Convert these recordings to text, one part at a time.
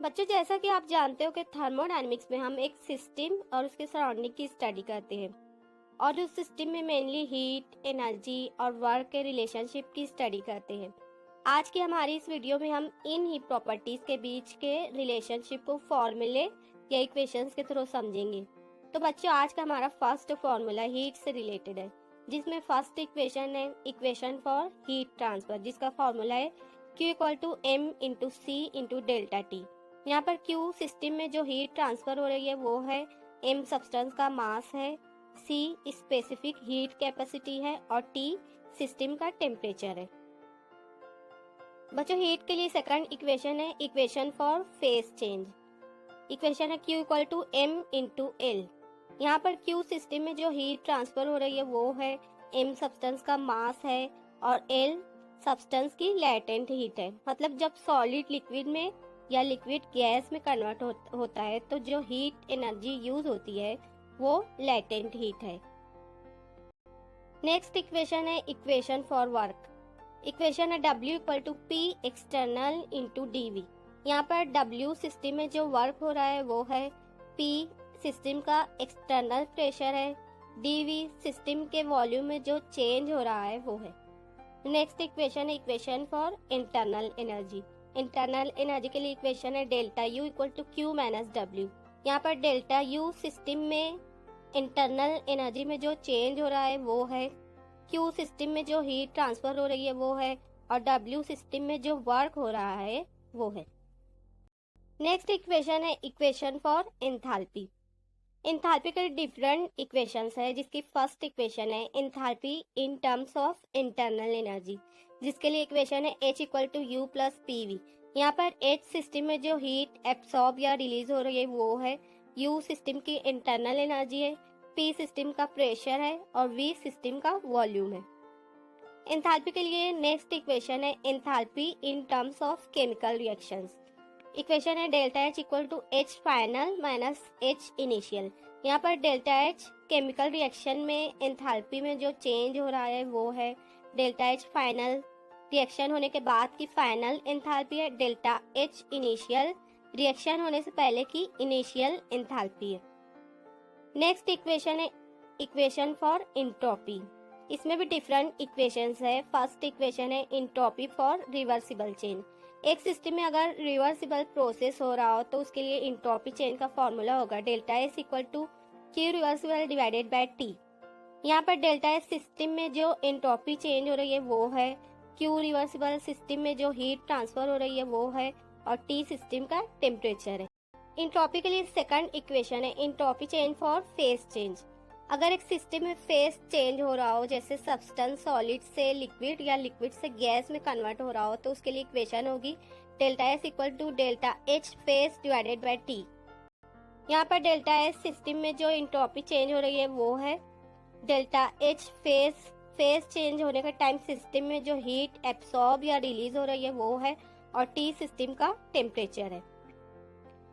बच्चों, जैसा कि आप जानते हो कि थर्मोडायनेमिक्स में हम एक सिस्टम और उसके सराउंडिंग की स्टडी करते हैं और उस सिस्टम में मेनली हीट, एनर्जी और वर्क के रिलेशनशिप की स्टडी करते हैं। आज की हमारी इस वीडियो में हम इन ही प्रॉपर्टीज के बीच के रिलेशनशिप को फॉर्मूले या इक्वेशंस के थ्रू समझेंगे। तो बच्चों, आज का हमारा फर्स्ट फॉर्मूला हीट से रिलेटेड है, जिसमें फर्स्ट इक्वेशन है इक्वेशन फॉर हीट ट्रांसफर, जिसका फॉर्मूला है Q equal to M into C into delta T. यहाँ पर Q सिस्टम में जो हीट ट्रांसफर हो रही है वो है, M सब्सटेंस का मास है, C स्पेसिफिक हीट कैपेसिटी है और T सिस्टम का टेम्परेचर है। बच्चों, हीट के लिए सेकंड इक्वेशन है equation for phase change. Equation है Q equal to M into L. यहाँ पर Q सिस्टम में जो हीट ट्रांसफर हो रही है वो है, M सब्सटेंस का मास है और L सब्सटेंस की लेटेंट हीट है। मतलब जब सॉलिड लिक्विड में या लिक्विड गैस में कन्वर्ट होता है तो जो हीट एनर्जी यूज होती है वो लेटेंट हीट है। नेक्स्ट इक्वेशन है इक्वेशन फॉर वर्क। इक्वेशन है W equal to P external into DV। यहाँ पर W सिस्टम में जो वर्क हो रहा है वो है, P सिस्टम का एक्सटर्नल प्रेशर है, DV सिस्टम के वॉल्यूम में जो चेंज हो रहा है वो है। नेक्स्ट इक्वेशन है equation for internal energy. Internal energy के लिए इक्वेशन है delta U equal to Q minus W। यहाँ पर डेल्टा U सिस्टम में इंटरनल एनर्जी में जो चेंज हो रहा है वो है, Q सिस्टम में जो हीट ट्रांसफर हो रही है वो है और W सिस्टम में जो वर्क हो रहा है वो है। नेक्स्ट इक्वेशन है इक्वेशन फॉर एंथैल्पी। एंथैल्पी के डिफरेंट इक्वेशंस है, जिसकी फर्स्ट इक्वेशन है enthalpy in terms of internal energy, जिसके लिए इक्वेशन है H equal to U plus PV। यहाँ पर H सिस्टम में जो हीट एब्सॉर्ब या रिलीज हो रही है वो है, U सिस्टम की इंटरनल एनर्जी है, P सिस्टम का प्रेशर है और V सिस्टम का वॉल्यूम है। एंथैल्पी के लिए नेक्स्ट इक्वेशन है enthalpy in terms of chemical reactions. Equation है delta H equal to H final minus H initial. यहाँ पर डेल्टा H केमिकल रिएक्शन में एंथैल्पी में जो चेंज हो रहा है वो है, डेल्टा H फाइनल रिएक्शन होने के बाद की फाइनल एंथैल्पी है, डेल्टा H इनिशियल रिएक्शन होने से पहले की इनिशियल एंथैल्पी है। नेक्स्ट इक्वेशन है इक्वेशन फॉर एंट्रोपी। इसमें भी डिफरेंट इक्वेशंस है। फर्स्ट इक्वेशन है एंट्रोपी फॉर रिवर्सिबल चेन। एक सिस्टम में अगर रिवर्सिबल प्रोसेस हो रहा हो तो उसके लिए एंट्रोपी चेन का फॉर्मूला होगा delta S equal to Q reversible divided by T। यहाँ पर डेल्टा एस सिस्टम में जो एंट्रोपी चेंज हो रही है वो है, Q रिवर्सिबल सिस्टम में जो हीट ट्रांसफर हो रही है वो है और T सिस्टम का टेम्परेचर है। एंट्रोपी के लिए सेकंड इक्वेशन है entropy change for phase change. अगर एक सिस्टम में फेज चेंज हो रहा हो, जैसे सब्सटेंस सॉलिड से लिक्विड या लिक्विड से गैस में कन्वर्ट हो रहा हो, तो उसके लिए इक्वेशन होगी delta S equal to delta H phase divided by T. यहाँ पर डेल्टा एस सिस्टम में जो एंट्रोपी चेंज हो रही है वो है, डेल्टा एच फेज चेंज होने का टाइम सिस्टम में जो हीट एब्सॉर्ब या रिलीज हो रही है वो है और टी सिस्टम का टेम्परेचर है।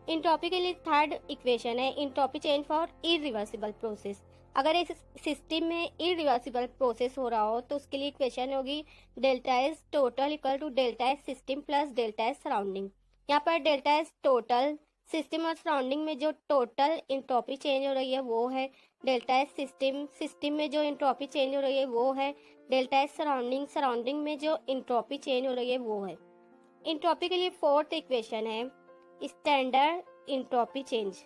एंट्रोपी के लिए थर्ड इक्वेशन है entropy change for irreversible process. अगर इस सिस्टम में इरिवर्सिबल प्रोसेस हो रहा हो तो उसके लिए इक्वेशन होगी delta S total equal to delta S system plus delta S surrounding. यहाँ पर डेल्टा एस टोटल सिस्टम और सराउंडिंग में जो टोटल एंट्रोपी चेंज हो रही है वो है, डेल्टा एस सिस्टम में जो एंट्रोपी चेंज हो रही है वो है, डेल्टा एस सराउंडिंग में जो एंट्रोपी चेंज हो रही है वो है। एंट्रोपी के लिए फोर्थ इक्वेशन है स्टैंडर्ड एंट्रोपी चेंज।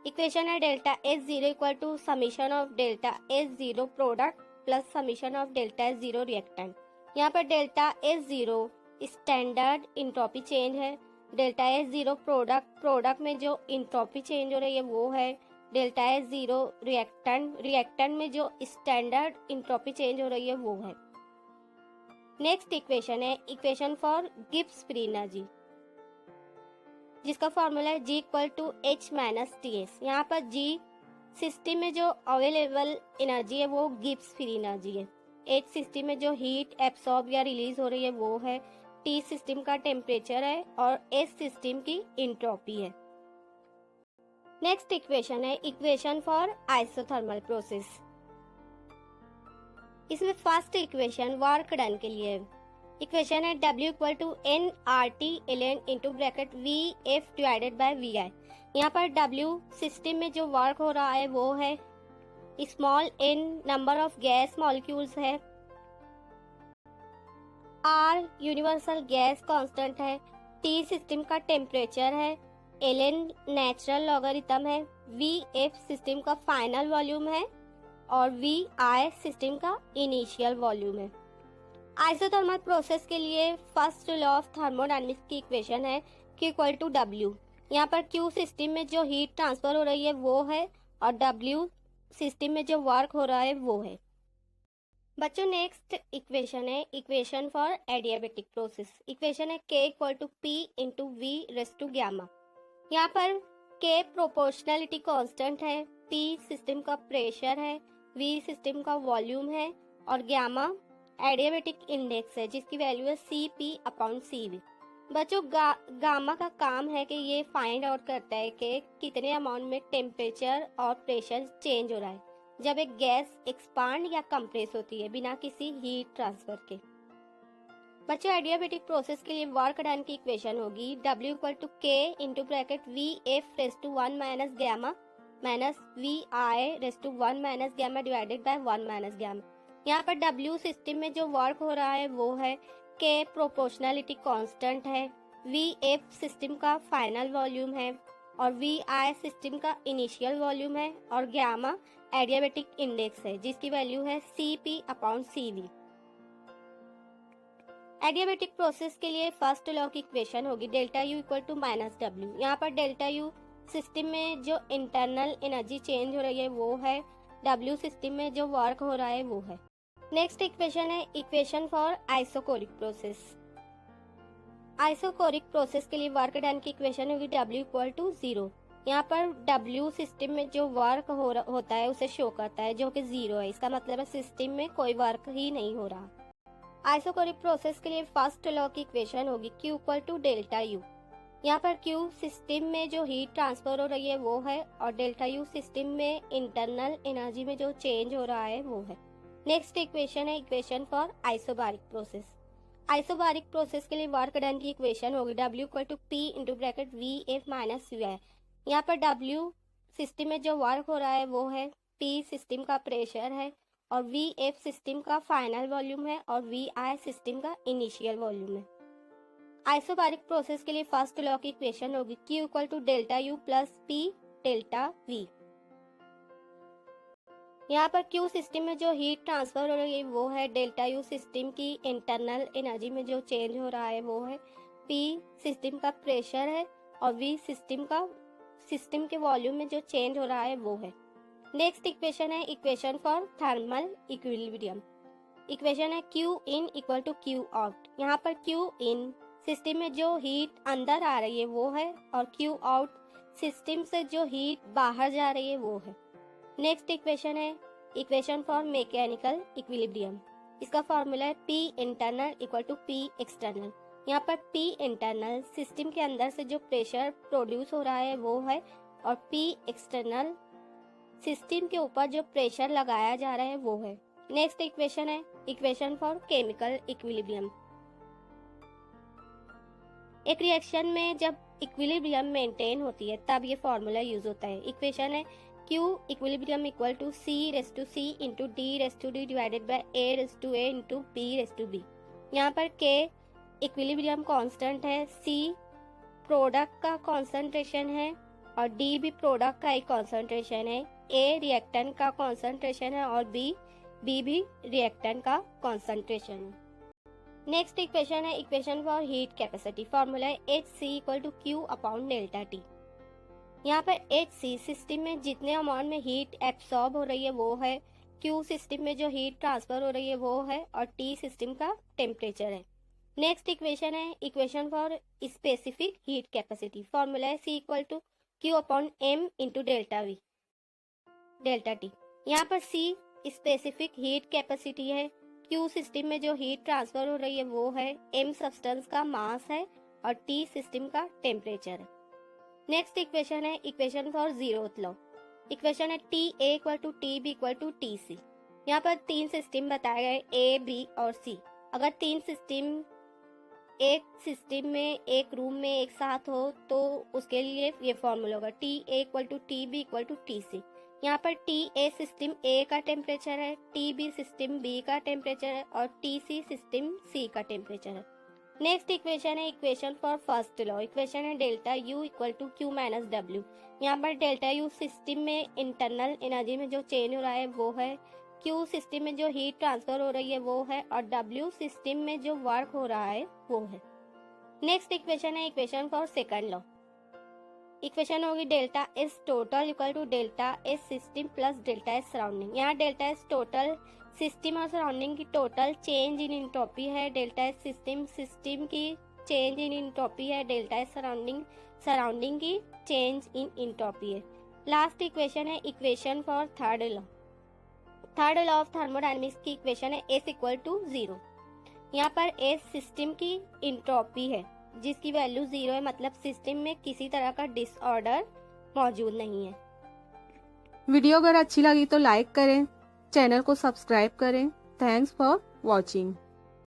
इक्वेशन है delta S zero equal to summation of delta S zero product plus summation of delta S zero reactant. यहाँ पर delta S zero standard entropy change है, delta S zero product में जो entropy change हो रही है वो है, डेल्टा एस जीरो रिएक्टेंट में जो स्टैंडर्ड एंट्रोपी चेंज हो रही है वो है। नेक्स्ट इक्वेशन है equation for Gibbs free energy, जिसका फॉर्मूला है G equal to H minus T S. यहाँ पर G सिस्टम में जो अवेलेबल एनर्जी है वो गिब्स फ्री एनर्जी है, H सिस्टम में जो हीट एब्सॉर्ब या रिलीज हो रही है वो है, T सिस्टम का टेम्परेचर है और S सिस्टम की एंट्रोपी है। नेक्स्ट इक्वेशन है इक्वेशन फॉर आइसोथर्मल प्रोसेस। इसमें फर्स्ट इक्वेशन वर्क डन के लिए है, इक्वेशन है W equal to n R T ln into bracket V f divided by V i. यहाँ पर W सिस्टम में जो वर्क हो रहा है वो है small n number of gas molecules है, R यूनिवर्सल गैस कांस्टेंट है, T सिस्टम का टेम्परेचर है, ln नेचुरल लॉगरिथम है, Vf सिस्टम का फाइनल वॉल्यूम है और Vi सिस्टम का इनिशियल वॉल्यूम है। आइसोथर्मल प्रोसेस के लिए फर्स्ट लॉ ऑफ थर्मोडायनेमिक्स की इक्वेशन है Q इक्वल टू W। यहाँ पर Q सिस्टम में जो हीट ट्रांसफर हो रही है वो है और W सिस्टम में जो वर्क हो रहा है वो है। बच्चों नेक्स्ट इक्वेशन है equation for adiabatic process. Equation है K equal to P into V raise to gamma. यहाँ पर K प्रोपोर्शनलिटी कांस्टेंट है, P सिस्टम का प्रेशर है, V सिस्टम का वॉल्यूम है और गैमा एडियाबेटिक इंडेक्स है जिसकी वैल्यू है CP/CV। बच्चों गामा का काम है कि ये फाइंड आउट करता है कि कितने अमाउंट में टेम्परेचर और प्रेशर चेंज हो रहा है जब एक गैस एक्सपांड या कंप्रेस होती है बिना किसी हीट ट्रांसफर के। बच्चों एडियाबेटिक प्रोसेस के लिए वर्क डन की इक्वेशन होगी W equal to K into bracket VF raise to 1 minus gamma minus VI raise to 1 minus gamma divided by 1 minus gamma. यहाँ पर W सिस्टम में जो वर्क हो रहा है वो है K प्रोपोर्शनलिटी कांस्टेंट है, VF सिस्टम का फाइनल वॉल्यूम है और VI सिस्टम का इनिशियल वॉल्यूम है और गैमा एडियाबेटिक इंडेक्स है जिसकी वैल्यू है CP/CV। एडियाबेटिक प्रोसेस के लिए फर्स्ट लॉ की इक्वेशन होगी delta U equal to minus W। यहाँ पर डेल्टा U सिस्टम में जो इंटरनल एनर्जी चेंज हो रही है वो है, W सिस्टम में जो वर्क हो रहा है वो है। नेक्स्ट इक्वेशन है equation for isochoric process. Isochoric process के लिए वर्क डन की इक्वेशन होगी W इक्वल टू 0। यहाँ पर W सिस्टम में जो वर्क होता है उसे शो करता है जो कि 0 है, इसका मतलब है सिस्टम में कोई वर्क ही नहीं हो रहा। आइसोकोरिक प्रोसेस के लिए फर्स्ट लॉ की इक्वेशन होगी Q equal to delta U। यहाँ पर Q सिस्टम में जो हीट ट्रांसफर हो रही है वो है और डेल्टा U सिस्टम में इंटरनल एनर्जी में जो चेंज हो रहा है वो है। नेक्स्ट इक्वेशन है equation for isobaric process. Isobaric process के लिए वर्क डन की इक्वेशन होगी W equal to P into bracket VF minus VI। यहाँ पर W सिस्टम में जो वर्क हो रहा है वो है, P सिस्टम का प्रेशर है और VF सिस्टम का फाइनल वॉल्यूम है और VI सिस्टम का इनिशियल वॉल्यूम है। आइसोबारिक प्रोसेस के लिए फर्स्ट लॉ की इक्वेशन होगी Q equal to delta U plus P delta V। यहाँ पर Q सिस्टम में जो हीट ट्रांसफर हो रही है वो है डेल्टा U सिस्टम की इंटरनल एनर्जी में जो चेंज हो रहा है वो है, P सिस्टम का प्रेशर है और V सिस्टम के वॉल्यूम में जो चेंज हो रहा है वो है। नेक्स्ट इक्वेशन है equation for thermal equilibrium. Equation है Q in equal to Q out. यहाँ पर Q in सिस्टम में जो हीट अंदर आ रही है वो है और Q आउट सिस्टम से जो हीट बाहर जा रही है वो है। नेक्स्ट इक्वेशन है इक्वेशन फॉर मैकेनिकल इक्विलिब्रियम। इसका फॉर्मूला है P internal equal to P external. यहाँ पर P इंटरनल सिस्टम के अंदर से जो प्रेशर प्रोड्यूस हो रहा है वो है और P एक्सटर्नल सिस्टम के ऊपर जो प्रेशर लगाया जा रहा है वो है। नेक्स्ट इक्वेशन है इक्वेशन फॉर केमिकल इक्विलिब्रियम। एक रिएक्शन में जब इक्विलिब्रियम मेंटेन होती है तब ये फॉर्मूला यूज होता है। इक्वेशन है Q equilibrium equal to C raise to C into D raise to D divided by A raise to A into B raise to B। यहाँ पर K इक्विलिब्रियम कांस्टेंट है, C प्रोडक्ट का concentration है और D भी product का एक concentration है, A रिएक्टेंट का कॉन्सेंट्रेशन है और B भी रिएक्टेंट का कॉन्सेंट्रेशन है। नेक्स्ट इक्वेशन है equation for heat capacity. Formula है Hc equal to Q upon delta T। यहाँ पर Hc सिस्टम में जितने अमाउंट में हीट एब्सॉर्ब हो रही है वो है, Q सिस्टम में जो हीट ट्रांसफर हो रही है वो है और T सिस्टम का टेम्परेचर है। नेक्स्ट इक्वेशन है equation for specific heat capacity. Formula है C equal to Q upon M into delta T। यहाँ पर C स्पेसिफिक हीट कैपेसिटी है, Q सिस्टम में जो हीट ट्रांसफर हो रही है वो है, M सब्सटेंस का मास है और T सिस्टम का टेम्परेचर है। नेक्स्ट इक्वेशन है equation for zeroth law. Equation है TA equal to TB equal to TC। यहाँ पर तीन सिस्टम बताए गए A, B और C। अगर तीन सिस्टम एक सिस्टम में एक रूम में एक साथ हो तो उसके लिए ये फॉर्मूला होगा TA equal to TB equal to TC। यहाँ पर TA सिस्टम A का टेम्परेचर है, TB सिस्टम B का टेम्परेचर है और TC सिस्टम C का टेम्परेचर है। नेक्स्ट इक्वेशन है equation for first law. Equation है delta U equal to Q minus W। यहाँ पर डेल्टा U सिस्टम में इंटरनल एनर्जी में जो चेंज हो रहा है वो है, Q सिस्टम में जो हीट ट्रांसफर हो रही है वो है और W सिस्टम में जो वर्क हो रहा है वो है। नेक्स्ट इक्वेशन है equation for second law. Equation होगी delta S total equal to delta S system plus delta S surrounding. यहाँ डेल्टा S टोटल सिस्टम और सराउंडिंग की टोटल चेंज इन एंट्रोपी है, डेल्टा S सिस्टम की change in entropy है, delta S surrounding की change in entropy है। Last equation है equation for third law. Third law of thermodynamics की equation है S इक्वल टू 0। यहाँ पर S सिस्टम की एंट्रोपी है जिसकी वैल्यू 0 है, मतलब सिस्टम में किसी तरह का डिसऑर्डर मौजूद नहीं है। वीडियो अगर अच्छी लगी तो लाइक करें, चैनल को सब्सक्राइब करें। Thanks for watching.